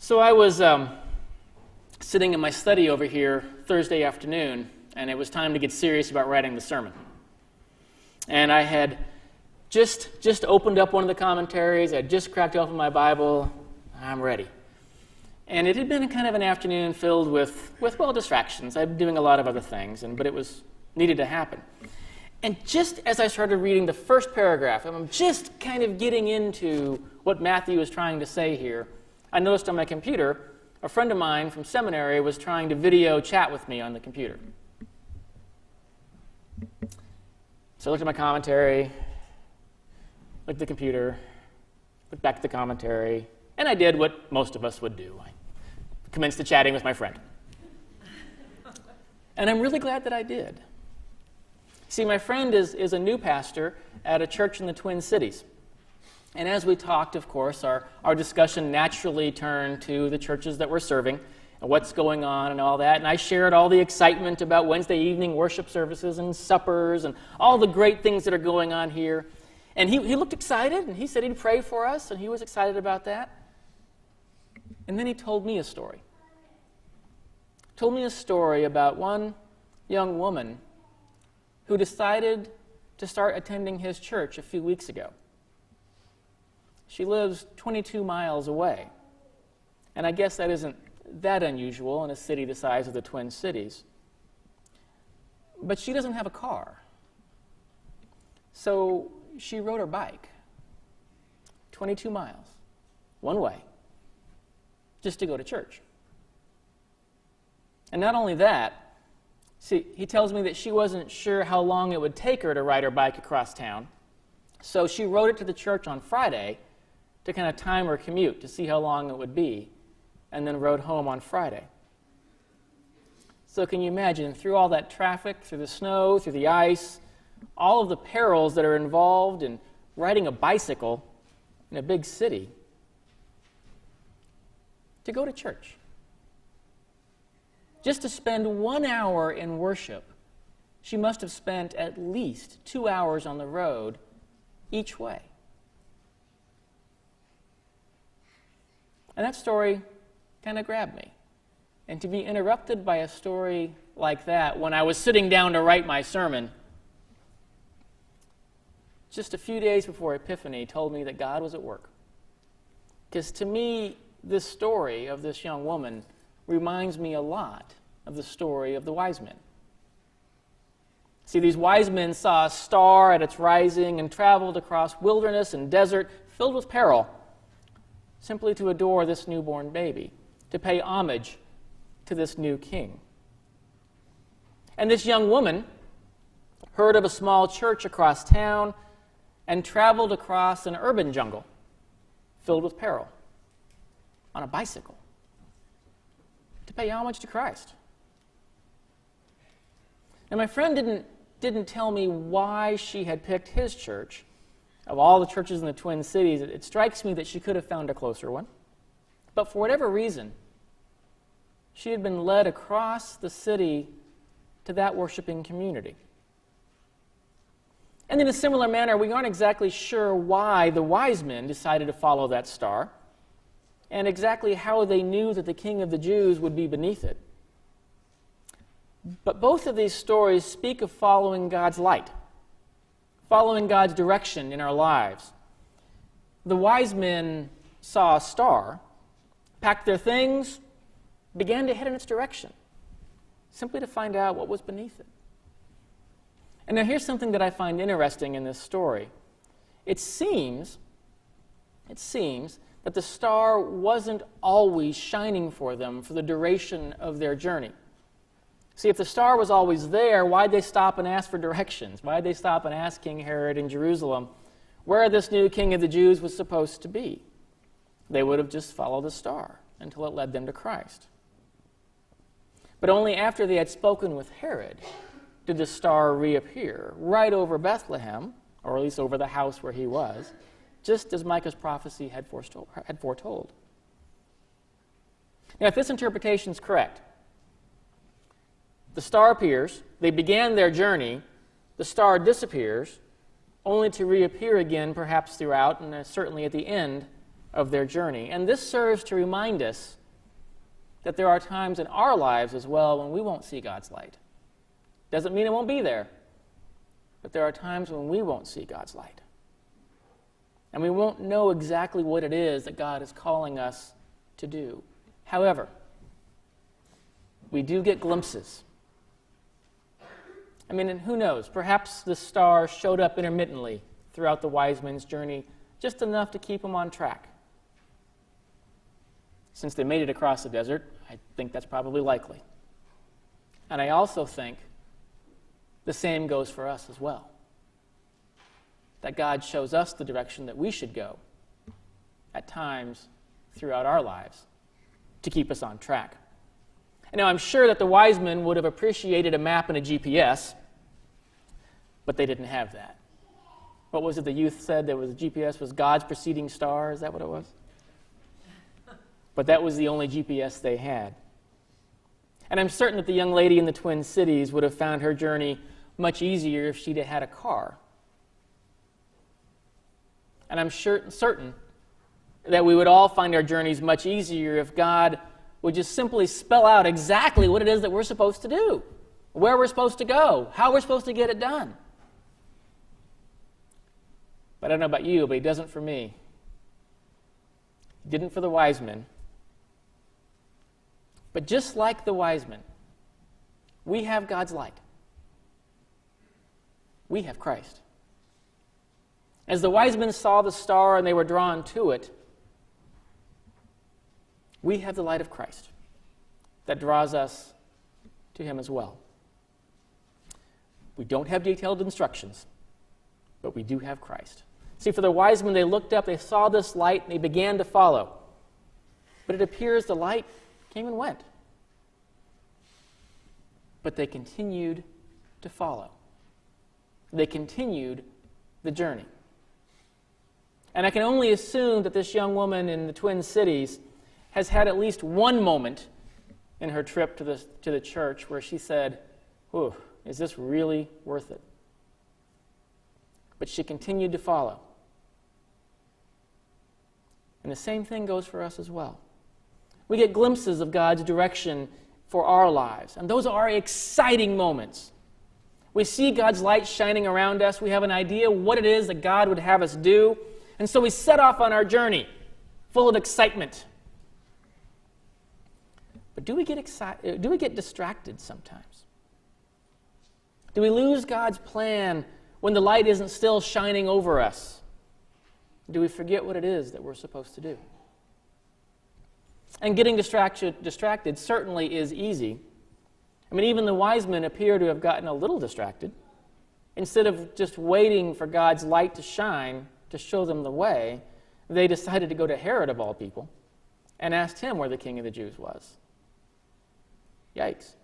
So I was sitting in my study over here Thursday afternoon, and it was time to get serious about writing the sermon. And I had just opened up one of the commentaries. I had just cracked open my Bible. I'm ready. And it had been kind of an afternoon filled with distractions. I've been doing a lot of other things, but it was needed to happen. And just as I started reading the first paragraph, I'm just kind of getting into what Matthew is trying to say here, I noticed on my computer, a friend of mine from seminary was trying to video chat with me on the computer. So I looked at my commentary, looked at the computer, looked back at the commentary, and I did what most of us would do. I commenced to chatting with my friend. And I'm really glad that I did. See, my friend is a new pastor at a church in the Twin Cities. And as we talked, of course, our discussion naturally turned to the churches that we're serving and what's going on and all that. And I shared all the excitement about Wednesday evening worship services and suppers and all the great things that are going on here. And he looked excited, and he said he'd pray for us, and he was excited about that. And then he told me a story. Told me a story about one young woman who decided to start attending his church a few weeks ago. She lives 22 miles away. And I guess that isn't that unusual in a city the size of the Twin Cities. But she doesn't have a car. So she rode her bike 22 miles, one way, just to go to church. And not only that, see, he tells me that she wasn't sure how long it would take her to ride her bike across town. So she rode it to the church on Friday to kind of time her commute to see how long it would be, and then rode home on Friday. So can you imagine, through all that traffic, through the snow, through the ice, all of the perils that are involved in riding a bicycle in a big city, to go to church. Just to spend 1 hour in worship, she must have spent at least 2 hours on the road each way. And that story kind of grabbed me. And to be interrupted by a story like that when I was sitting down to write my sermon, just a few days before Epiphany, told me that God was at work. Because to me, this story of this young woman reminds me a lot of the story of the wise men. See, these wise men saw a star at its rising and traveled across wilderness and desert filled with peril, simply to adore this newborn baby, to pay homage to this new king. And this young woman heard of a small church across town and traveled across an urban jungle filled with peril on a bicycle to pay homage to Christ. Now, my friend didn't tell me why she had picked his church. Of all the churches in the Twin Cities, it strikes me that she could have found a closer one. But for whatever reason, she had been led across the city to that worshiping community. And in a similar manner, we aren't exactly sure why the wise men decided to follow that star, and exactly how they knew that the King of the Jews would be beneath it. But both of these stories speak of following God's light, following God's direction in our lives. The wise men saw a star, packed their things, began to head in its direction, simply to find out what was beneath it. And now here's something that I find interesting in this story. It seems that the star wasn't always shining for them for the duration of their journey. See, if the star was always there, why'd they stop and ask for directions? Why'd they stop and ask King Herod in Jerusalem where this new king of the Jews was supposed to be? They would have just followed the star until it led them to Christ. But only after they had spoken with Herod did the star reappear right over Bethlehem, or at least over the house where he was, just as Micah's prophecy had foretold. Now, if this interpretation is correct, the star appears, they began their journey, the star disappears, only to reappear again perhaps throughout and certainly at the end of their journey. And this serves to remind us that there are times in our lives as well when we won't see God's light. Doesn't mean it won't be there, but there are times when we won't see God's light. And we won't know exactly what it is that God is calling us to do. However, we do get glimpses. I mean, and who knows? Perhaps the star showed up intermittently throughout the wise men's journey, just enough to keep them on track. Since they made it across the desert, I think that's probably likely. And I also think the same goes for us as well. That God shows us the direction that we should go at times throughout our lives to keep us on track. And now I'm sure that the wise men would have appreciated a map and a GPS, but they didn't have that. What was it the youth said? There was a GPS was God's preceding star. Is that what it was? But that was the only GPS they had. And I'm certain that the young lady in the Twin Cities would have found her journey much easier if she'd had a car. And I'm certain that we would all find our journeys much easier if God would just simply spell out exactly what it is that we're supposed to do, where we're supposed to go, how we're supposed to get it done. But I don't know about you, but he doesn't for me. He didn't for the wise men. But just like the wise men, we have God's light. We have Christ. As the wise men saw the star and they were drawn to it, we have the light of Christ that draws us to him as well. We don't have detailed instructions, but we do have Christ. See, for the wise men, they looked up, they saw this light, and they began to follow. But it appears the light came and went. But they continued to follow. They continued the journey. And I can only assume that this young woman in the Twin Cities has had at least one moment in her trip to the church where she said, "Ooh, is this really worth it?" But she continued to follow. And the same thing goes for us as well. We get glimpses of God's direction for our lives, and those are exciting moments. We see God's light shining around us. We have an idea what it is that God would have us do, and so we set off on our journey full of excitement. But do we get distracted sometimes? Do we lose God's plan when the light isn't still shining over us? Do we forget what it is that we're supposed to do? And getting distracted certainly is easy. I mean, even the wise men appear to have gotten a little distracted. Instead of just waiting for God's light to shine to show them the way, they decided to go to Herod, of all people, and asked him where the king of the Jews was. Yikes.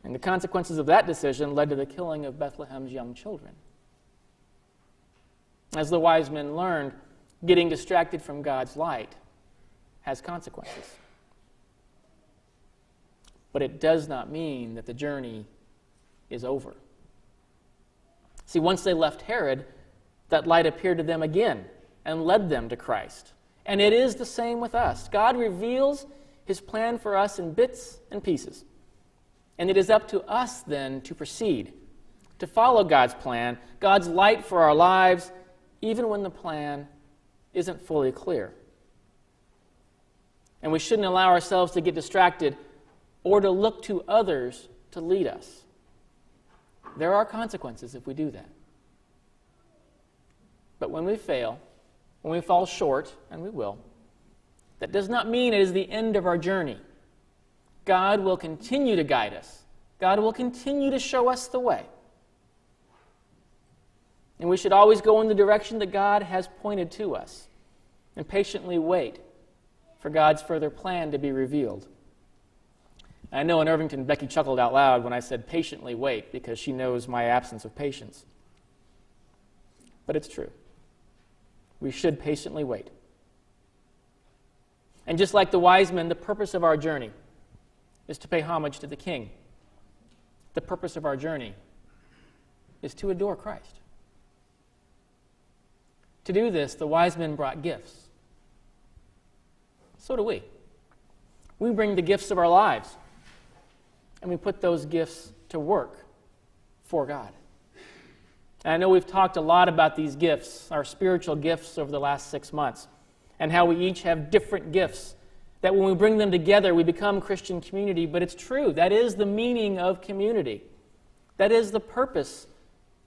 And the consequences of that decision led to the killing of Bethlehem's young children. As the wise men learned, getting distracted from God's light has consequences. But it does not mean that the journey is over. See, once they left Herod, that light appeared to them again and led them to Christ. And it is the same with us. God reveals his plan for us in bits and pieces. And it is up to us then to proceed, to follow God's plan, God's light for our lives, even when the plan isn't fully clear. And we shouldn't allow ourselves to get distracted or to look to others to lead us. There are consequences if we do that. But when we fail, when we fall short, and we will, that does not mean it is the end of our journey. God will continue to guide us. God will continue to show us the way. And we should always go in the direction that God has pointed to us and patiently wait for God's further plan to be revealed. I know in Irvington, Becky chuckled out loud when I said patiently wait because she knows my absence of patience. But it's true. We should patiently wait. And just like the wise men, the purpose of our journey is to pay homage to the King. The purpose of our journey is to adore Christ. To do this, the wise men brought gifts. So do we. We bring the gifts of our lives, and we put those gifts to work for God. And I know we've talked a lot about these gifts, our spiritual gifts, over the last 6 months, and how we each have different gifts, that when we bring them together, we become Christian community. But it's true. That is the meaning of community. That is the purpose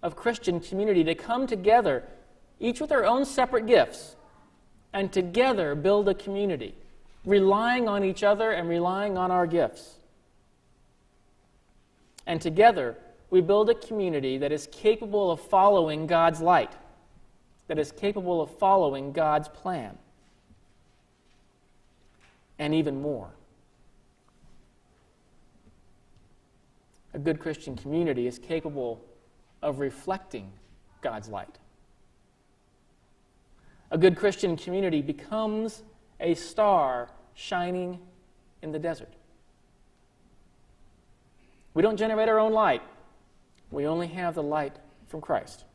of Christian community, to come together, each with our own separate gifts, and together build a community, relying on each other and relying on our gifts. And together, we build a community that is capable of following God's light, that is capable of following God's plan, and even more. A good Christian community is capable of reflecting God's light. A good Christian community becomes a star shining in the desert. We don't generate our own light. We only have the light from Christ.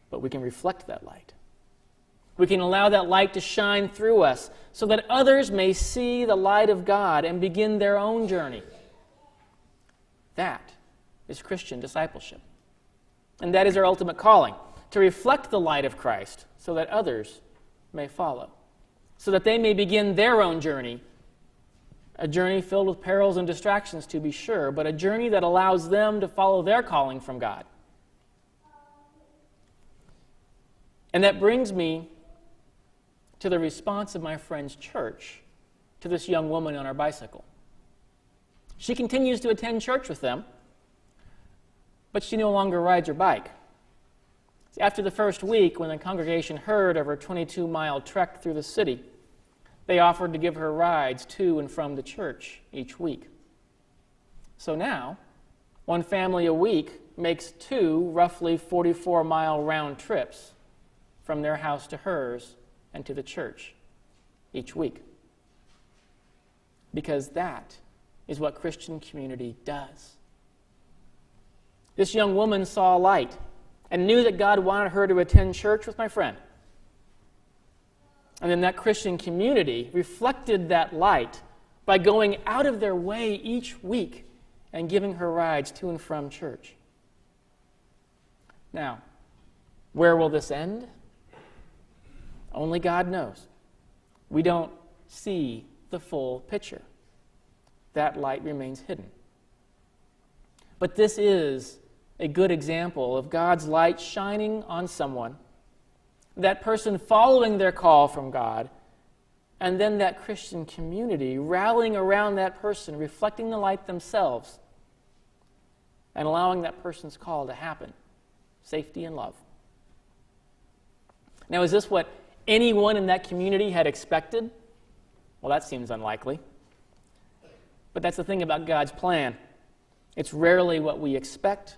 But we can reflect that light. We can allow that light to shine through us so that others may see the light of God and begin their own journey. That is Christian discipleship. And that is our ultimate calling, to reflect the light of Christ so that others may follow, so that they may begin their own journey, a journey filled with perils and distractions, to be sure, but a journey that allows them to follow their calling from God. And that brings me to the response of my friend's church to this young woman on her bicycle. She continues to attend church with them, but she no longer rides her bike. After the first week, when the congregation heard of her 22-mile trek through the city, they offered to give her rides to and from the church each week. So now, one family a week makes 2 roughly 44-mile round trips from their house to hers and to the church each week. Because that is what Christian community does. This young woman saw light and knew that God wanted her to attend church with my friend. And then that Christian community reflected that light by going out of their way each week and giving her rides to and from church. Now, where will this end? Only God knows. We don't see the full picture. That light remains hidden. But this is a good example of God's light shining on someone, that person following their call from God, and then that Christian community rallying around that person, reflecting the light themselves, and allowing that person's call to happen. Safety and love. Now, is this what anyone in that community had expected? Well, that seems unlikely. But that's the thing about God's plan. It's rarely what we expect,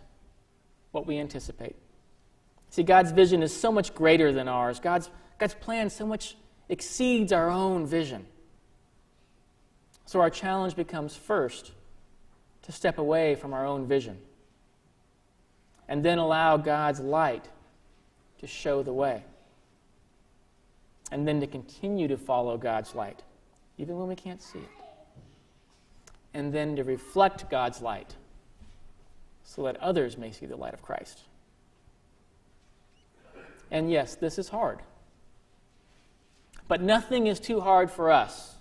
what we anticipate. See, God's vision is so much greater than ours. God's plan so much exceeds our own vision. So our challenge becomes first to step away from our own vision and then allow God's light to show the way. And then to continue to follow God's light, even when we can't see it. And then to reflect God's light so that others may see the light of Christ. And yes, this is hard. But nothing is too hard for us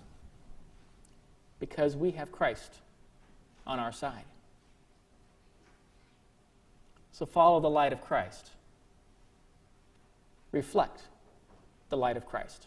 because we have Christ on our side. So follow the light of Christ. Reflect the light of Christ.